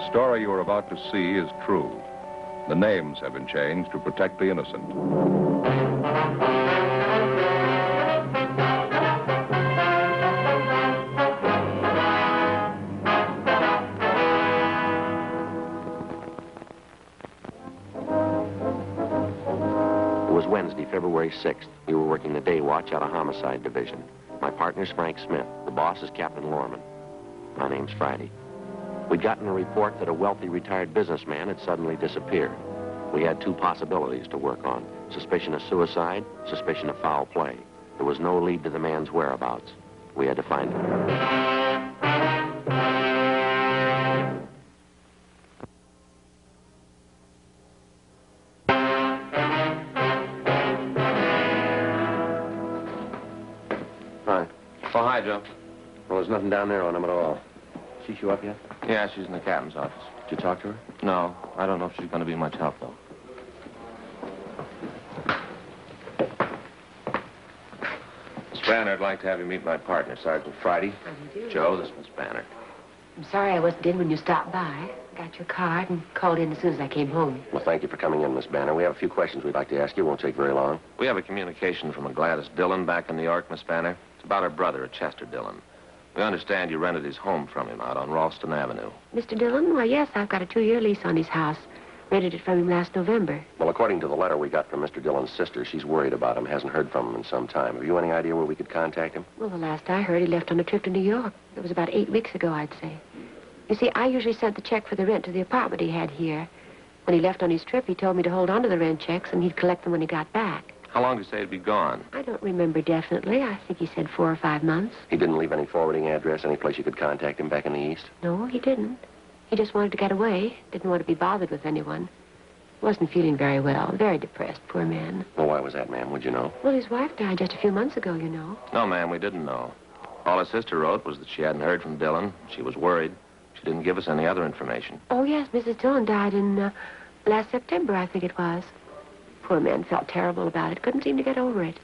The story you are about to see is true. The names have been changed to protect the innocent. It was Wednesday, February 6th. We were working the day watch out of Homicide Division. My partner's Frank Smith. The boss is Captain Lorman. My name's Friday. We'd gotten a report that a wealthy retired businessman had suddenly disappeared. We had two possibilities to work on: suspicion of suicide, suspicion of foul play. There was no lead to the man's whereabouts. We had to find him. Hi. Oh, hi, Joe. Well, there's nothing down there on him at all. She show up yet? Yeah, she's in the captain's office. Did you talk to her? No, I don't know if she's going to be much help, though. Miss Banner, I'd like to have you meet my partner, Sergeant Friday. How do you do? Joe, this is Miss Banner. I'm sorry I wasn't in when you stopped by. Got your card and called in as soon as I came home. Well, thank you for coming in, Miss Banner. We have a few questions we'd like to ask you. It won't take very long. We have a communication from a Gladys Dillon back in New York, Miss Banner. It's about her brother, Chester Dillon. We understand you rented his home from him out on Ralston Avenue. Mr. Dillon? Why, yes, I've got a 2-year lease on his house. Rented it from him last November. Well, according to the letter we got from Mr. Dillon's sister, she's worried about him, hasn't heard from him in some time. Have you any idea where we could contact him? Well, the last I heard, he left on a trip to New York. It was about 8 weeks ago, I'd say. You see, I usually sent the check for the rent to the apartment he had here. When he left on his trip, he told me to hold on to the rent checks and he'd collect them when he got back. How long did you say he'd be gone? I don't remember definitely. I think he said 4 or 5 months. He didn't leave any forwarding address, any place you could contact him back in the East? No, he didn't. He just wanted to get away. Didn't want to be bothered with anyone. Wasn't feeling very well. Very depressed, poor man. Well, why was that, ma'am? Would you know? Well, his wife died just a few months ago, you know. No, ma'am, we didn't know. All his sister wrote was that she hadn't heard from Dillon. She was worried. She didn't give us any other information. Oh, yes, Mrs. Dillon died in last September, I think it was. Poor man felt terrible about it. Couldn't seem to get over it.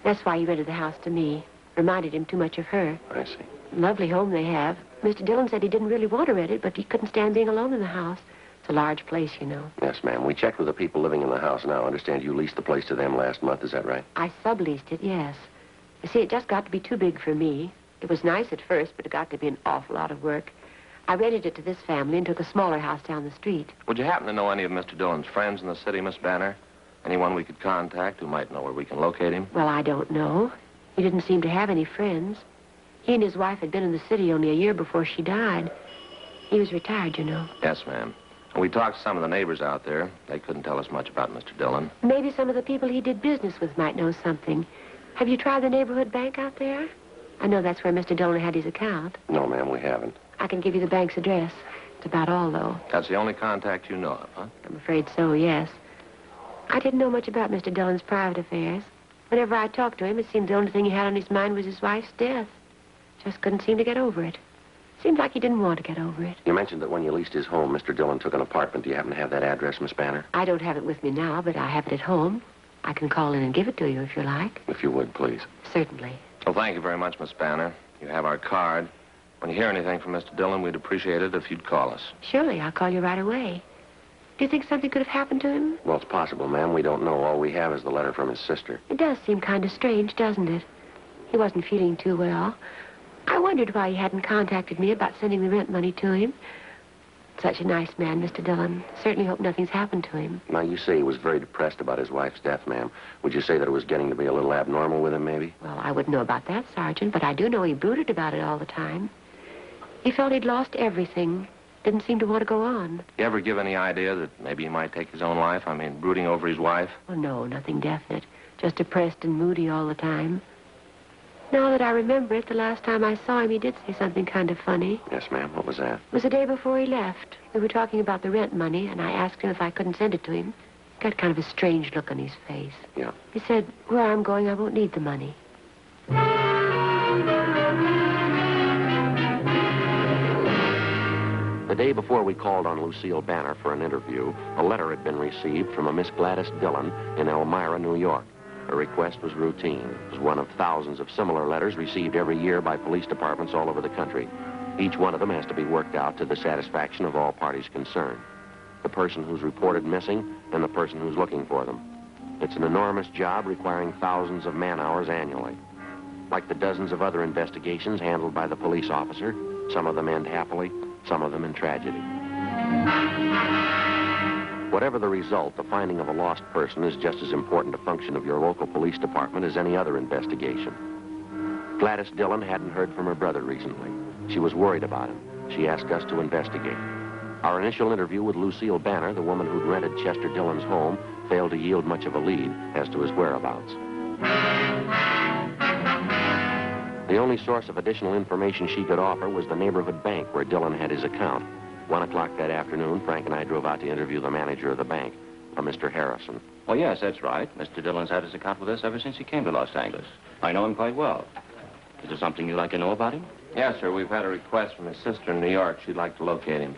That's why he rented the house to me. Reminded him too much of her. I see. Lovely home they have. Mr. Dillon said he didn't really want to rent it, but he couldn't stand being alone in the house. It's a large place, you know. Yes, ma'am. We checked with the people living in the house now. I understand you leased the place to them last month. Is that right? I subleased it, yes. You see, it just got to be too big for me. It was nice at first, but it got to be an awful lot of work. I rented it to this family and took a smaller house down the street. Would you happen to know any of Mr. Dillon's friends in the city, Miss Banner? Anyone we could contact who might know where we can locate him? Well, I don't know. He didn't seem to have any friends. He and his wife had been in the city only a year before she died. He was retired, you know. Yes, ma'am. And we talked to some of the neighbors out there. They couldn't tell us much about Mr. Dillon. Maybe some of the people he did business with might know something. Have you tried the neighborhood bank out there? I know that's where Mr. Dillon had his account. No, ma'am, we haven't. I can give you the bank's address. That's about all, though. That's the only contact you know of, huh? I'm afraid so, yes. I didn't know much about Mr. Dillon's private affairs. Whenever I talked to him, it seemed the only thing he had on his mind was his wife's death. Just couldn't seem to get over it. Seemed like he didn't want to get over it. You mentioned that when you leased his home, Mr. Dillon took an apartment. Do you happen to have that address, Miss Banner? I don't have it with me now, but I have it at home. I can call in and give it to you if you like. If you would, please. Certainly. Well, thank you very much, Miss Banner. You have our card. When you hear anything from Mr. Dillon, we'd appreciate it if you'd call us. Surely, I'll call you right away. Do you think something could have happened to him? Well, it's possible, ma'am. We don't know. All we have is the letter from his sister. It does seem kind of strange, doesn't it? He wasn't feeling too well. I wondered why he hadn't contacted me about sending the rent money to him. Such a nice man, Mr. Dillon. Certainly hope nothing's happened to him. Now, you say he was very depressed about his wife's death, ma'am. Would you say that it was getting to be a little abnormal with him, maybe? Well, I wouldn't know about that, Sergeant, but I do know he brooded about it all the time. He felt he'd lost everything. Didn't seem to want to go on. You ever give any idea that maybe he might take his own life? I mean, brooding over his wife? Well, no, nothing definite. Just depressed and moody all the time. Now that I remember it, the last time I saw him, he did say something kind of funny. Yes, ma'am. What was that? It was the day before he left. We were talking about the rent money, and I asked him if I couldn't send it to him. He got kind of a strange look on his face. Yeah. He said, where I'm going, I won't need the money. The day before we called on Lucille Banner for an interview, a letter had been received from a Miss Gladys Dillon in Elmira, New York. Her request was routine. It was one of thousands of similar letters received every year by police departments all over the country. Each one of them has to be worked out to the satisfaction of all parties concerned. The person who's reported missing and the person who's looking for them. It's an enormous job requiring thousands of man-hours annually. Like the dozens of other investigations handled by the police officer, some of them end happily, some of them in tragedy. Whatever the result, the finding of a lost person is just as important a function of your local police department as any other investigation. Gladys Dillon hadn't heard from her brother recently. She was worried about him. She asked us to investigate. Our initial interview with Lucille Banner, the woman who'd rented Chester Dillon's home, failed to yield much of a lead as to his whereabouts. The only source of additional information she could offer was the neighborhood bank where Dillon had his account. 1 o'clock that afternoon, Frank and I drove out to interview the manager of the bank, a Mr. Harrison. Oh, yes, that's right. Mr. Dillon's had his account with us ever since he came to Los Angeles. I know him quite well. Is there something you'd like to know about him? Yes, sir. We've had a request from his sister in New York. She'd like to locate him.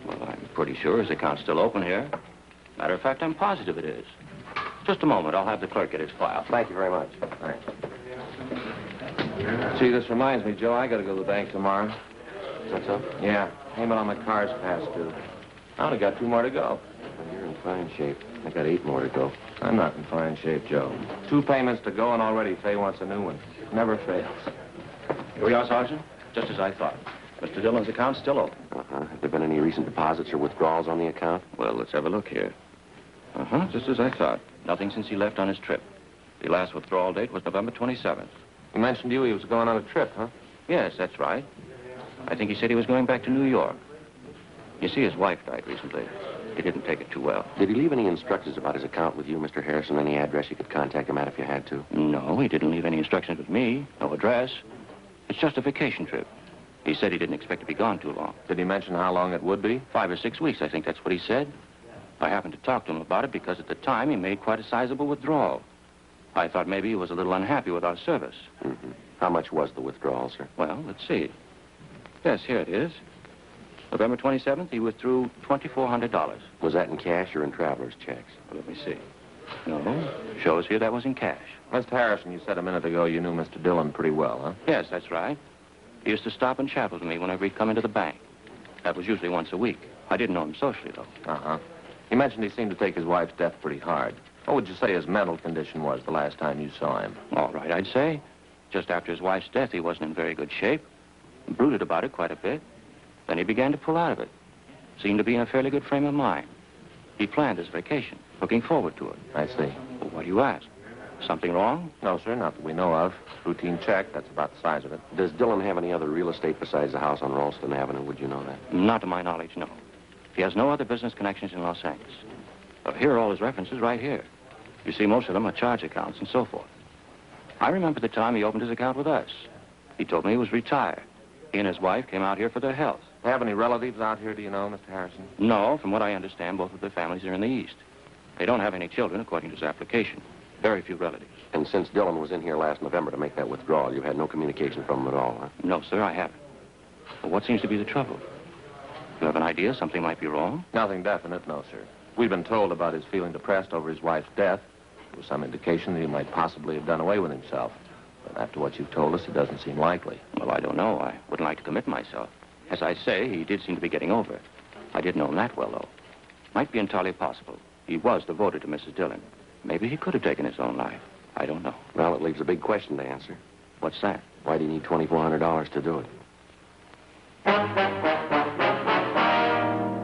Well, I'm pretty sure his account's still open here. Matter of fact, I'm positive it is. Just a moment. I'll have the clerk get his file. Thank you very much. Thanks. Gee, this reminds me, Joe, I gotta go to the bank tomorrow. Is that so? Yeah, payment on my car's past due. I only got 2 more to go. Well, you're in fine shape. I got 8 more to go. I'm not in fine shape, Joe. 2 payments to go, and already Fay wants a new one. Never fails. Here we are, Sergeant. Just as I thought. Mr. Dillon's account's still open. Uh-huh. Have there been any recent deposits or withdrawals on the account? Well, let's have a look here. Uh-huh, just as I thought. Nothing since he left on his trip. The last withdrawal date was November 27th. He mentioned to you he was going on a trip, huh? Yes, that's right. I think he said he was going back to New York. You see, his wife died recently. He didn't take it too well. Did he leave any instructions about his account with you, Mr. Harrison? Any address you could contact him at if you had to? No, he didn't leave any instructions with me. No address. It's just a vacation trip. He said he didn't expect to be gone too long. Did he mention how long it would be? 5 or 6 weeks, I think that's what he said. I happened to talk to him about it because at the time he made quite a sizable withdrawal. I thought maybe he was a little unhappy with our service. Mm-hmm. How much was the withdrawal, sir? Well, let's see. Yes, here it is. November 27th, he withdrew $2,400. Was that in cash or in traveler's checks? Well, let me see. No, shows here that was in cash. Mr. Harrison, you said a minute ago you knew Mr. Dillon pretty well, huh? Yes, that's right. He used to stop and chat with me whenever he'd come into the bank. That was usually once a week. I didn't know him socially, though. Uh-huh. He mentioned he seemed to take his wife's death pretty hard. What would you say his mental condition was the last time you saw him? All right, I'd say. Just after his wife's death, he wasn't in very good shape. He brooded about it quite a bit. Then he began to pull out of it. Seemed to be in a fairly good frame of mind. He planned his vacation, looking forward to it. I see. Well, what do you ask? Something wrong? No, sir, not that we know of. Routine check, that's about the size of it. Does Dillon have any other real estate besides the house on Ralston Avenue? Would you know that? Not to my knowledge, no. He has no other business connections in Los Angeles. Here are all his references right here. You see, most of them are charge accounts and so forth. I remember the time he opened his account with us. He told me he was retired. He and his wife came out here for their health. Have any relatives out here, do you know, Mr. Harrison? No, from what I understand, both of their families are in the East. They don't have any children, according to his application. Very few relatives. And since Dillon was in here last November to make that withdrawal, you've had no communication from him at all, huh? No, sir, I haven't. Well, what seems to be the trouble? You have an idea something might be wrong? Nothing definite, no, sir. We've been told about his feeling depressed over his wife's death. There was some indication that he might possibly have done away with himself. But after what you've told us, it doesn't seem likely. Well, I don't know. I wouldn't like to commit myself. As I say, he did seem to be getting over it. I didn't know him that well, though. Might be entirely possible. He was devoted to Mrs. Dillon. Maybe he could have taken his own life. I don't know. Well, it leaves a big question to answer. What's that? Why do you need $2,400 to do it?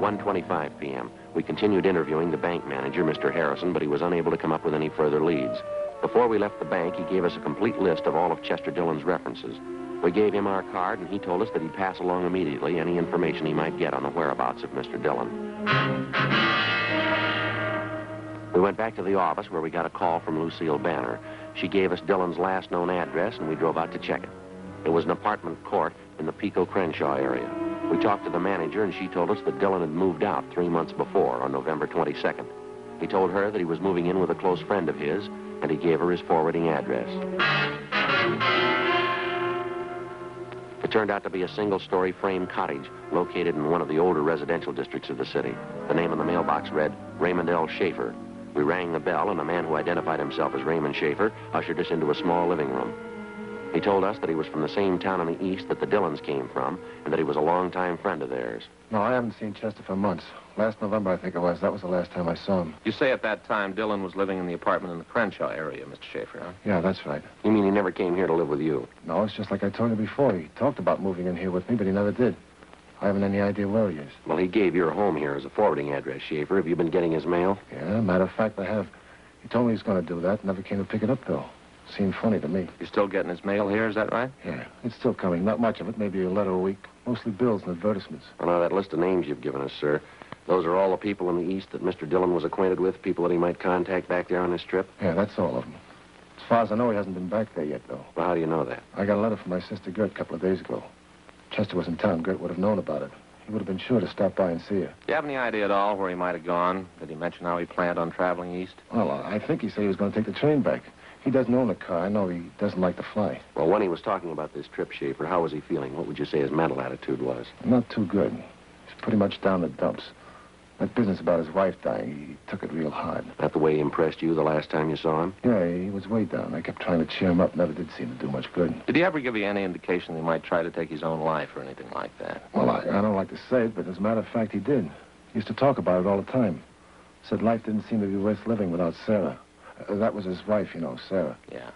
1:25 p.m. We continued interviewing the bank manager, Mr. Harrison, but he was unable to come up with any further leads. Before we left the bank, he gave us a complete list of all of Chester Dillon's references. We gave him our card, and he told us that he'd pass along immediately any information he might get on the whereabouts of Mr. Dillon. We went back to the office where we got a call from Lucille Banner. She gave us Dillon's last known address, and we drove out to check it. It was an apartment court in the Pico-Crenshaw area. We talked to the manager, and she told us that Dillon had moved out 3 months before, on November 22nd. He told her that he was moving in with a close friend of his, and he gave her his forwarding address. It turned out to be a single-story frame cottage located in one of the older residential districts of the city. The name on the mailbox read, Raymond L. Schaefer. We rang the bell, and a man who identified himself as Raymond Schaefer ushered us into a small living room. He told us that he was from the same town in the east that the Dillons came from, and that he was a longtime friend of theirs. No, I haven't seen Chester for months. Last November, I think it was. That was the last time I saw him. You say at that time Dillon was living in the apartment in the Crenshaw area, Mr. Schaefer, huh? Yeah, that's right. You mean he never came here to live with you? No, it's just like I told you before. He talked about moving in here with me, but he never did. I haven't any idea where he is. Well, he gave your home here as a forwarding address, Schaefer. Have you been getting his mail? Yeah, matter of fact, I have. He told me he was going to do that. Never came to pick it up, though. Seemed funny to me. You're still getting his mail here, is that right? Yeah, it's still coming. Not much of it, maybe a letter a week. Mostly bills and advertisements. Well, now, that list of names you've given us, sir, those are all the people in the east that Mr. Dillon was acquainted with, people that he might contact back there on his trip? Yeah, that's all of them. As far as I know, he hasn't been back there yet, though. Well, how do you know that? I got a letter from my sister Gert a couple of days ago. Chester was in town. Gert would have known about it. He would have been sure to stop by and see her. Do you have any idea at all where he might have gone? Did he mention how he planned on traveling east? Well, I think he said he was going to take the train back. He doesn't own a car. I know he doesn't like to fly. Well, when he was talking about this trip, Schaefer, how was he feeling? What would you say his mental attitude was? Not too good. He's pretty much down the dumps. That business about his wife dying, he took it real hard. That the way he impressed you the last time you saw him? Yeah, he was way down. I kept trying to cheer him up. Never did seem to do much good. Did he ever give you any indication that he might try to take his own life or anything like that? Well, I don't like to say it, but as a matter of fact, he did. He used to talk about it all the time. Said life didn't seem to be worth living without Sarah. That was his wife, you know, Sarah. Yeah.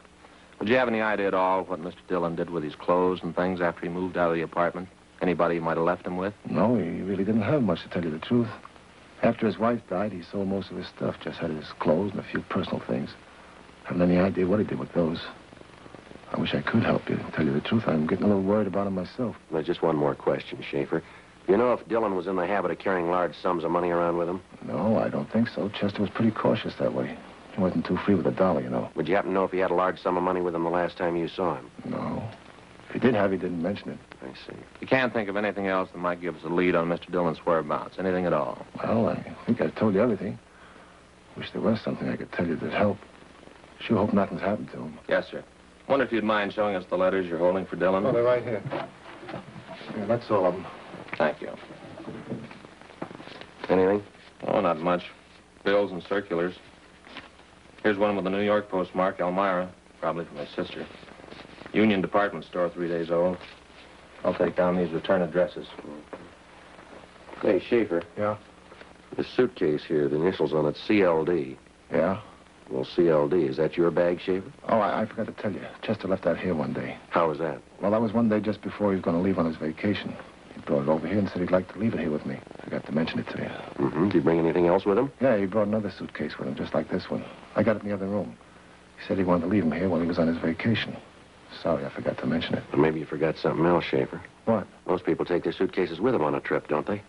Would you have any idea at all what Mr. Dillon did with his clothes and things after he moved out of the apartment? Anybody he might have left him with? No, he really didn't have much, to tell you the truth. After his wife died, he sold most of his stuff. Just had his clothes and a few personal things. Haven't any idea what he did with those. I wish I could help you. To tell you the truth, I'm getting a little worried about him myself. There's just one more question, Schaefer. You know if Dillon was in the habit of carrying large sums of money around with him? No, I don't think so. Chester was pretty cautious that way. He wasn't too free with a dollar, you know. Would you happen to know if he had a large sum of money with him the last time you saw him? No. If he did have, he didn't mention it. I see. You can't think of anything else that might give us a lead on Mr. Dillon's whereabouts? Anything at all? Well, I think I've told you everything. Wish there was something I could tell you that'd help. Sure hope nothing's happened to him. Yes, sir. Wonder if you'd mind showing us the letters you're holding for Dillon? Oh, they're right here. Yeah, that's all of them. Thank you. Anything? Oh, not much. Bills and circulars. Here's one with the New York postmark, Elmira. Probably for my sister. Union Department Store, 3 days old. I'll take down these return addresses. Hey, Schaefer. Yeah? This suitcase here, the initials on it, CLD. Yeah? Well, CLD, is that your bag, Schaefer? Oh, I forgot to tell you. Chester left that here one day. How was that? Well, that was one day just before he was going to leave on his vacation. He brought it over here and said he'd like to leave it here with me. Forgot to mention it to you. Mm-hmm. Did he bring anything else with him? Yeah, he brought another suitcase with him, just like this one. I got it in the other room. He said he wanted to leave him here while he was on his vacation. Sorry, I forgot to mention it. Well, maybe you forgot something else, Schaefer. What? Most people take their suitcases with them on a trip, don't they?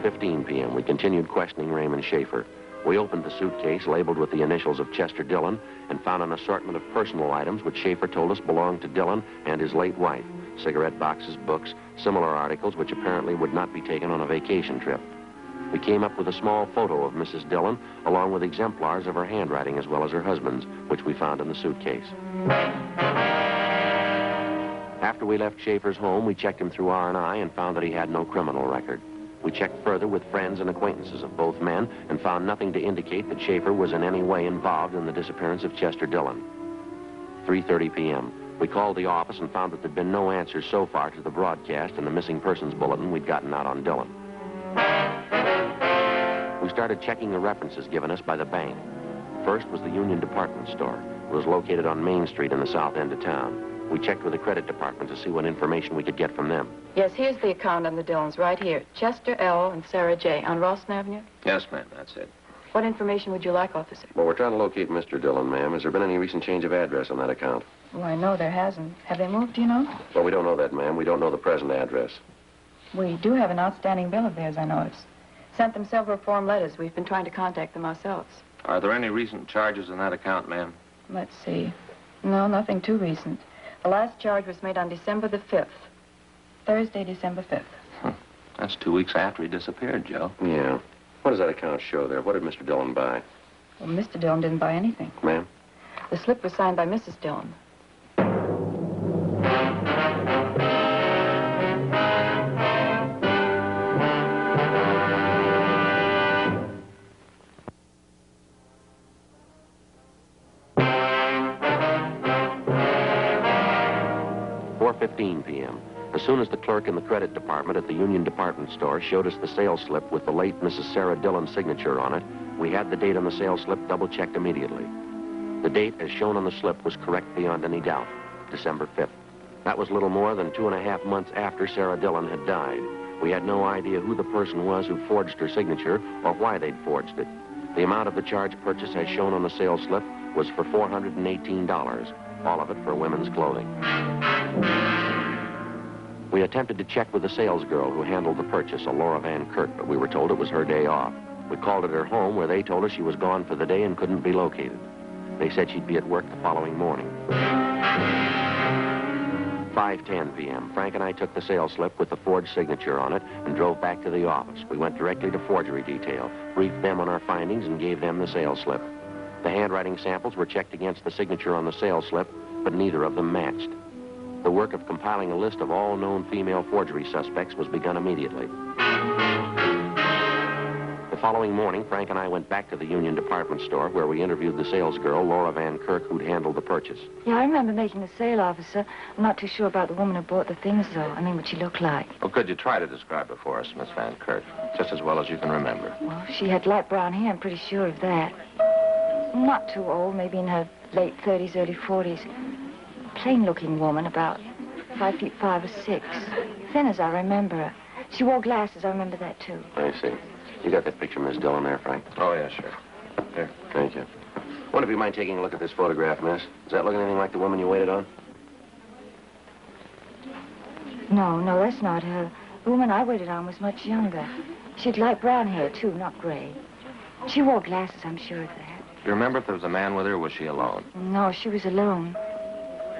.15 p.m. We continued questioning Raymond Schaefer. We opened the suitcase labeled with the initials of Chester Dillon and found an assortment of personal items which Schaefer told us belonged to Dillon and his late wife. Cigarette boxes, books, similar articles which apparently would not be taken on a vacation trip. We came up with a small photo of Mrs. Dillon along with exemplars of her handwriting as well as her husband's, which we found in the suitcase. After we left Schaefer's home, we checked him through R&I and found that he had no criminal record. We checked further with friends and acquaintances of both men and found nothing to indicate that Schaefer was in any way involved in the disappearance of Chester Dillon. 3:30 p.m. We called the office and found that there'd been no answers so far to the broadcast and the missing persons bulletin we'd gotten out on Dillon. We started checking the references given us by the bank. First was the Union Department Store. It was located on Main Street in the south end of town. We checked with the credit department to see what information we could get from them. Yes, here's the account on the Dillons right here. Chester L. and Sarah J. on Ralston Avenue. Yes, ma'am, that's it. What information would you like, officer? Well, we're trying to locate Mr. Dillon, ma'am. Has there been any recent change of address on that account? Well, no, there hasn't. Have they moved, do you know? Well, we don't know that, ma'am. We don't know the present address. We do have an outstanding bill of theirs, I noticed. Sent them several form letters. We've been trying to contact them ourselves. Are there any recent charges in that account, ma'am? Let's see. No, nothing too recent. The last charge was made on December the 5th. Thursday, December 5th. That's 2 weeks after he disappeared, Joe. Yeah. What does that account show there? What did Mr. Dillon buy? Well, Mr. Dillon didn't buy anything. Ma'am? The slip was signed by Mrs. Dillon. 7:15 p.m. As soon as the clerk in the credit department at the Union Department Store showed us the sales slip with the late Mrs. Sarah Dillon's signature on it, we had the date on the sales slip double-checked immediately. The date, as shown on the slip, was correct beyond any doubt, December 5th. That was little more than 2.5 months after Sarah Dillon had died. We had no idea who the person was who forged her signature or why they'd forged it. The amount of the charge purchase, as shown on the sales slip, was for $418, all of it for women's clothing. We attempted to check with the salesgirl who handled the purchase, a Laura Van Kirk, but we were told it was her day off. We called at her home, where they told us she was gone for the day and couldn't be located. They said she'd be at work the following morning. 5:10 p.m. Frank and I took the sales slip with the forged signature on it and drove back to the office. We went directly to forgery detail, briefed them on our findings, and gave them the sales slip. The handwriting samples were checked against the signature on the sales slip, but neither of them matched. The work of compiling a list of all known female forgery suspects was begun immediately. The following morning, Frank and I went back to the Union Department Store, where we interviewed the salesgirl, Laura Van Kirk, who'd handled the purchase. Yeah, I remember making the sale, officer. I'm not too sure about the woman who bought the things, though. I mean, what she looked like. Well, could you try to describe her for us, Miss Van Kirk, just as well as you can remember? Well, she had light brown hair, I'm pretty sure of that. Not too old, maybe in her late 30s, early 40s. Plain-looking woman, about 5 feet 5 or 6. Thin as I remember her. She wore glasses, I remember that, too. I see. You got that picture, Miss Dillon, there, Frank? Oh, yeah, sure. Here. Thank you. Wonder if you mind taking a look at this photograph, miss? Is that looking anything like the woman you waited on? No, that's not her. The woman I waited on was much younger. She had light brown hair, too, not gray. She wore glasses, I'm sure of that. Do you remember if there was a man with her, or was she alone? No, she was alone.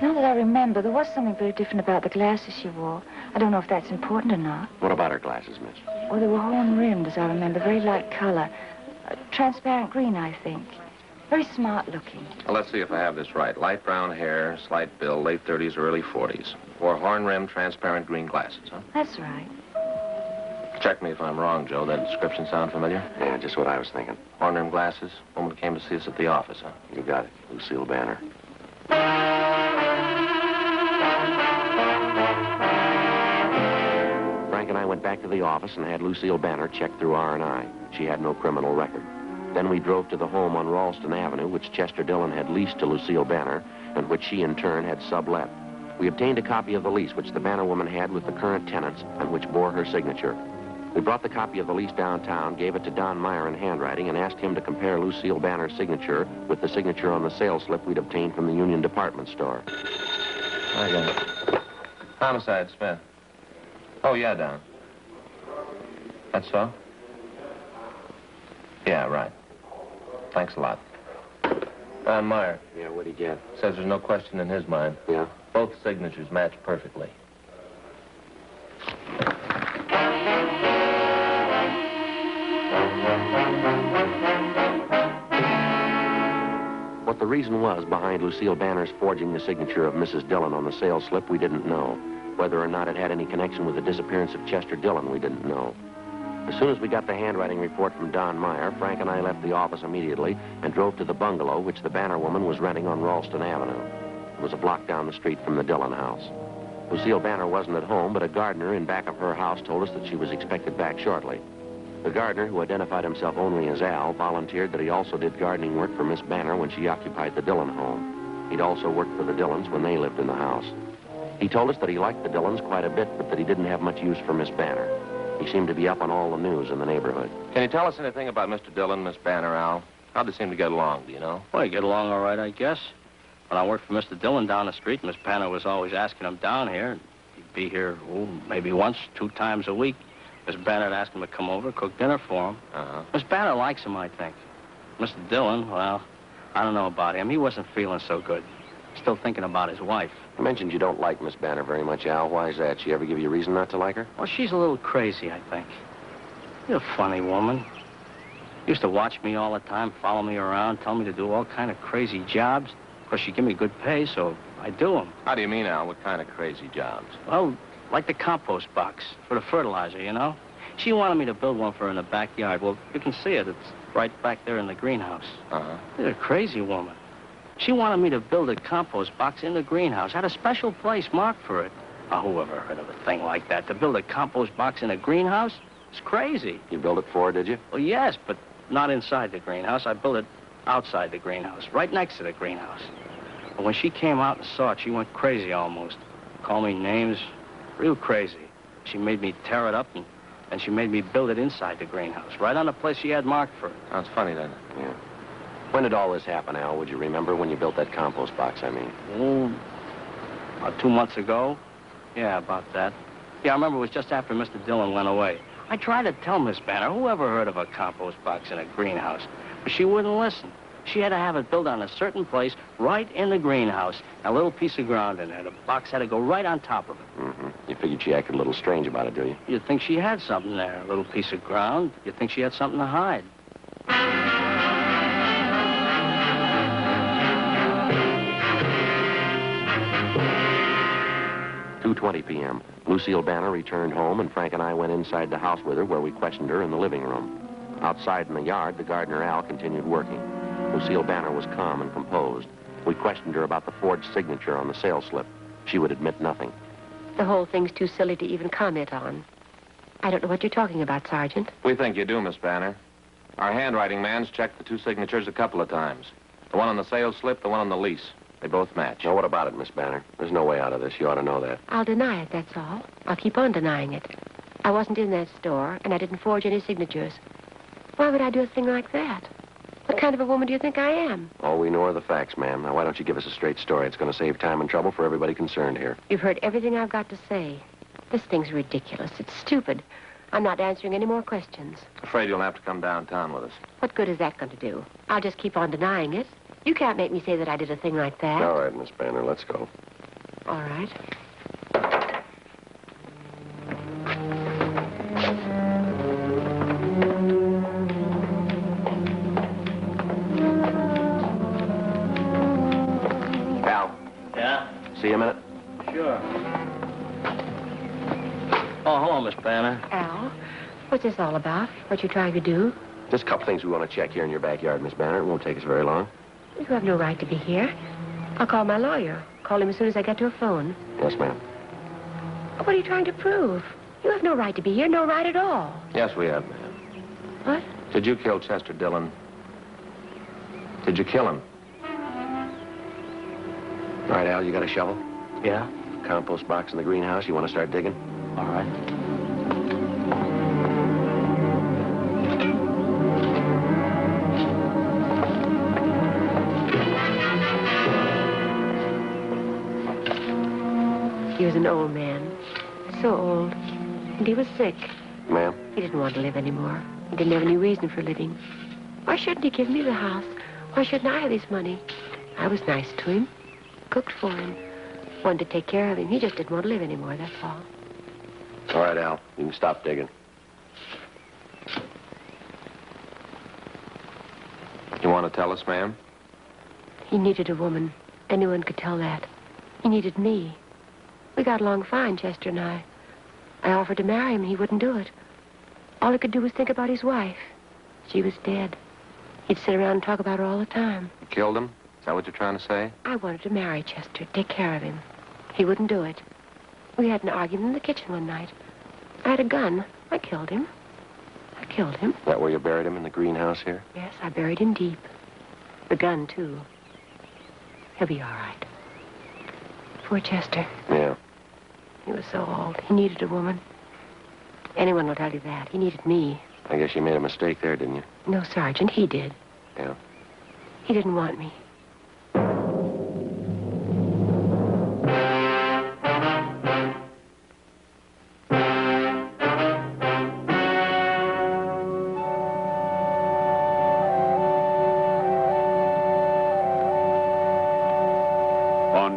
Now that I remember, there was something very different about the glasses she wore. I don't know if that's important or not. What about her glasses, miss? Well, they were horn-rimmed, as I remember, very light color. Transparent green, I think. Very smart-looking. Well, let's see if I have this right. Light brown hair, slight build, late 30s or early 40s. Wore horn-rimmed, transparent green glasses, huh? That's right. Check me if I'm wrong, Joe. That description sound familiar? Yeah, just what I was thinking. Horn-rimmed glasses. Woman who came to see us at the office, huh? You got it. Lucille Banner. Frank and I went back to the office and had Lucille Banner checked through R&I. She had no criminal record. Then we drove to the home on Ralston Avenue, which Chester Dillon had leased to Lucille Banner, and which she, in turn, had sublet. We obtained a copy of the lease, which the Banner woman had with the current tenants, and which bore her signature. We brought the copy of the lease downtown, gave it to Don Meyer in handwriting, and asked him to compare Lucille Banner's signature with the signature on the sales slip we'd obtained from the Union Department Store. I got it. Homicide, Smith. Oh, yeah, Don. That's so? Yeah, right. Thanks a lot. Don Meyer. Yeah, what'd he get? Says there's no question in his mind. Yeah? Both signatures match perfectly. What the reason was behind Lucille Banner's forging the signature of Mrs. Dillon on the sales slip, we didn't know. Whether or not it had any connection with the disappearance of Chester Dillon, we didn't know. As soon as we got the handwriting report from Don Meyer, Frank and I left the office immediately and drove to the bungalow which the Banner woman was renting on Ralston Avenue. It was a block down the street from the Dillon house. Lucille Banner wasn't at home, but a gardener in back of her house told us that she was expected back shortly. The gardener, who identified himself only as Al, volunteered that he also did gardening work for Miss Banner when she occupied the Dillon home. He'd also worked for the Dillons when they lived in the house. He told us that he liked the Dillons quite a bit, but that he didn't have much use for Miss Banner. He seemed to be up on all the news in the neighborhood. Can you tell us anything about Mr. Dillon, Miss Banner, Al? How'd they seem to get along, do you know? Well, you get along all right, I guess. When I worked for Mr. Dillon down the street, Miss Banner was always asking him down here. He'd be here, maybe once, 2 times a week. Miss Banner would ask him to come over, cook dinner for him. Miss Banner likes him, I think. Mr. Dillon, well, I don't know about him. He wasn't feeling so good. Still thinking about his wife. You mentioned you don't like Miss Banner very much, Al. Why is that? She ever give you a reason not to like her? Well, she's a little crazy, I think. She's a funny woman. Used to watch me all the time, follow me around, tell me to do all kind of crazy jobs. Of course, she give me good pay, so I do them. How do you mean, Al? What kind of crazy jobs? Well, like the compost box for the fertilizer, you know? She wanted me to build one for her in the backyard. Well, you can see it. It's right back there in the greenhouse. She's a crazy woman. She wanted me to build a compost box in the greenhouse. Had a special place marked for it. Oh, who ever heard of a thing like that? To build a compost box in a greenhouse? It's crazy. You built it for her, did you? Well, yes, but not inside the greenhouse. I built it outside the greenhouse, right next to the greenhouse. But when she came out and saw it, she went crazy almost. Called me names, real crazy. She made me tear it up, and she made me build it inside the greenhouse, right on the place she had marked for it. Sounds funny, doesn't it? Yeah. When did all this happen, Al? Would you remember when you built that compost box, I mean? Oh, about 2 months ago. Yeah, about that. Yeah, I remember it was just after Mr. Dillon went away. I tried to tell Miss Banner, who ever heard of a compost box in a greenhouse? But she wouldn't listen. She had to have it built on a certain place, right in the greenhouse. A little piece of ground in there. The box had to go right on top of it. Mm-hmm. You figured she acted a little strange about it, do you? You'd think she had something there, a little piece of ground. You'd think she had something to hide. 2:20 p.m. Lucille Banner returned home, and Frank and I went inside the house with her, where we questioned her in the living room. Outside in the yard, the gardener, Al, continued working. Lucille Banner was calm and composed. We questioned her about the forged signature on the sales slip. She would admit nothing. The whole thing's too silly to even comment on. I don't know what you're talking about, Sergeant. We think you do, Miss Banner. Our handwriting man's checked the two signatures a couple of times. The one on the sales slip, the one on the lease. They both match. Now, what about it, Miss Banner? There's no way out of this. You ought to know that. I'll deny it, that's all. I'll keep on denying it. I wasn't in that store, and I didn't forge any signatures. Why would I do a thing like that? What kind of a woman do you think I am? All we know are the facts, ma'am. Now, why don't you give us a straight story? It's going to save time and trouble for everybody concerned here. You've heard everything I've got to say. This thing's ridiculous. It's stupid. I'm not answering any more questions. Afraid you'll have to come downtown with us. What good is that going to do? I'll just keep on denying it. You can't make me say that I did a thing like that. All right, Miss Banner, let's go. All right. Al. Yeah? See you a minute? Sure. Oh, hello, Miss Banner. Al, what's this all about? What you trying to do? Just a couple things we want to check here in your backyard, Miss Banner. It won't take us very long. You have no right to be here. I'll call my lawyer. Call him as soon as I get to a phone. Yes, ma'am. What are you trying to prove? You have no right to be here, no right at all. Yes, we have, ma'am. What? Did you kill Chester Dillon? Did you kill him? All right, Al, you got a shovel? Yeah? Compost box in the greenhouse. You want to start digging? All right. He was an old man. So old. And he was sick. Ma'am? He didn't want to live anymore. He didn't have any reason for living. Why shouldn't he give me the house? Why shouldn't I have his money? I was nice to him. Cooked for him. Wanted to take care of him. He just didn't want to live anymore, that's all. All right, Al. You can stop digging. You want to tell us, ma'am? He needed a woman. Anyone could tell that. He needed me. We got along fine, Chester and I. I offered to marry him, and he wouldn't do it. All he could do was think about his wife. She was dead. He'd sit around and talk about her all the time. You killed him? Is that what you're trying to say? I wanted to marry Chester, take care of him. He wouldn't do it. We had an argument in the kitchen one night. I had a gun. I killed him. I killed him. Is that where you buried him, in the greenhouse here? Yes, I buried him deep. The gun, too. He'll be all right. Poor Chester. Yeah. He was so old. He needed a woman. Anyone will tell you that. He needed me. I guess you made a mistake there, didn't you? No, Sergeant, he did. Yeah. He didn't want me.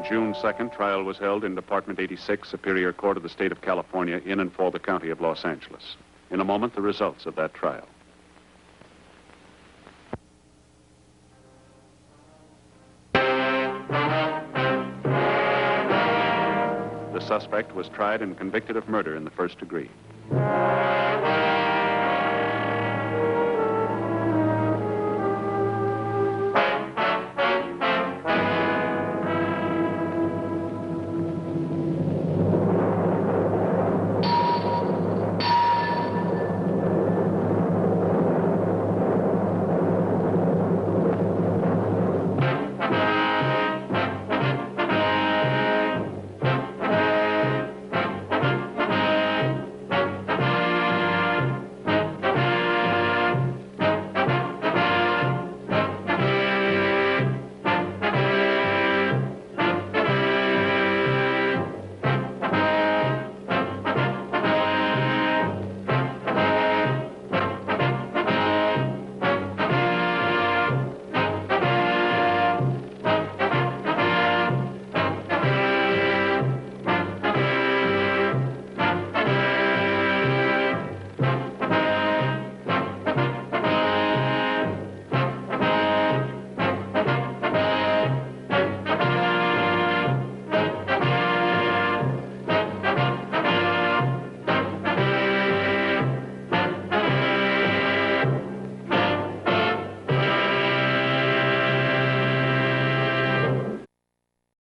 June 2nd, trial was held in Department 86, Superior Court of the State of California, in and for the County of Los Angeles. In a moment, the results of that trial. The suspect was tried and convicted of murder in the first degree.